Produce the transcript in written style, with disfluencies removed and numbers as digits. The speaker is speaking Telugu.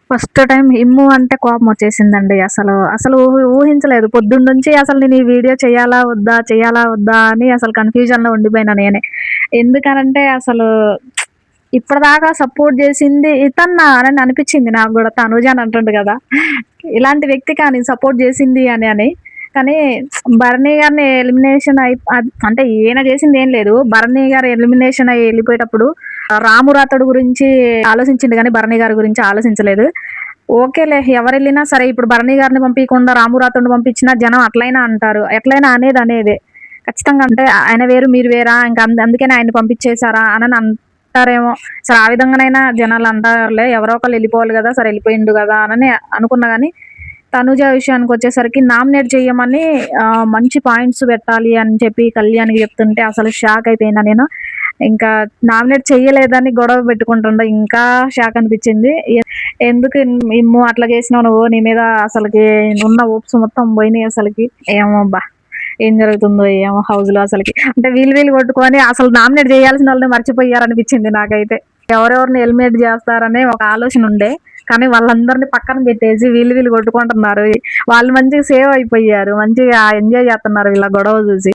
ఫస్ట్ టైం ఇమ్ము అంటే కోపం వచ్చేసిందండి. అసలు ఊహించలేదు. పొద్దున్నుంచి అసలు నేను ఈ వీడియో చేయాలా? వద్దా? చేయాలా? వద్దా? అని అసలు కన్‌ఫ్యూజన్‌లో ఉండిపోయినా నేనే. ఎందుకనంటే అసలు ఇప్పటిదాకా సపోర్ట్ జేసింది ఇతన్నా అని అనిపిచ్చింది నాకు గూడా. తనూజ అని అంటుండు గదా! ఇలాంటి వ్యక్తికా నేను సపోర్ట్ జేసింది అని. కానీ భరణి గారిని ఎలిమినేషన్ అంటే ఈయన జేసిందేం లేదు. భరణి గారు ఎలిమినేషన్ అయ్యి ఎళ్ళిపోయేటప్పుడు రాము రాతోడు గురించి ఆలోచించిండు గానీ భరణి గారి గురించి ఆలోచించలేదు. ఓకేలే ఎవరెళ్ళినా సరే ఇప్పుడు భరణి గారిని పంపియకుండా రాము రాథోడ్‌ని పంపించినా జనం అట్లైనా అంటారు. ఎట్లైనా అనేదే. ఖచ్చితంగా అంటే ఆయన వేరు, మీరు వేరా? ఇంక అందుకనే ఆయన్ని పంపించేసారా అనని అంటారేమో. సరే ఆ విధంగానైనా జనాలు అంటారులే. ఎవరో ఒకళ్ళు ఎళ్ళిపోవాలి గదా! సరే ఎళ్ళిపోయిండు గదా! అనని అనుకున్నా గానీ, తనూజ విషయానికొచ్చేసరికి నామినేట్ చెయ్యమని మంచి పాయింట్స్ పెట్టాలి అని చెప్పి కళ్యాణ్‌కి చెప్తుంటే అసలు షాక్ అయిపోయినా నేను. ఇంకా నామినేట్ చెయ్యలేదని గొడవ పెట్టుకుంటుండే ఇంకా షాక్ అనిపిచ్చింది. ఎందుకు ఇమ్ము అట్లా చేసినావు నువ్వు? నీ మీద అసలకి ఉన్న హోప్స్ మొత్తం పోయినాయి అసలకి. ఏమో అబ్బా! ఏం జరుగుతుందో ఏమో హౌస్‌లో అసలకి. అంటే వీళ్ళు కొట్టుకొని అసలు నామినేట్ చేయాల్సిన వాళ్ళని మర్చిపోయారనిపిచ్చింది నాకైతే. ఎవరెవరిని ఎలిమినేట్ చేస్తారనే ఒక ఆలోచన ఉండే. కానీ వాళ్ళందరిని పక్కన పెట్టేసి వీళ్ళు కొట్టుకుంటున్నారు. వాళ్ళు మంచిగా సేవ్ అయిపోయారు. మంచిగా ఎంజాయ్ చేస్తున్నారు వీళ్ళ గొడవ చూసి.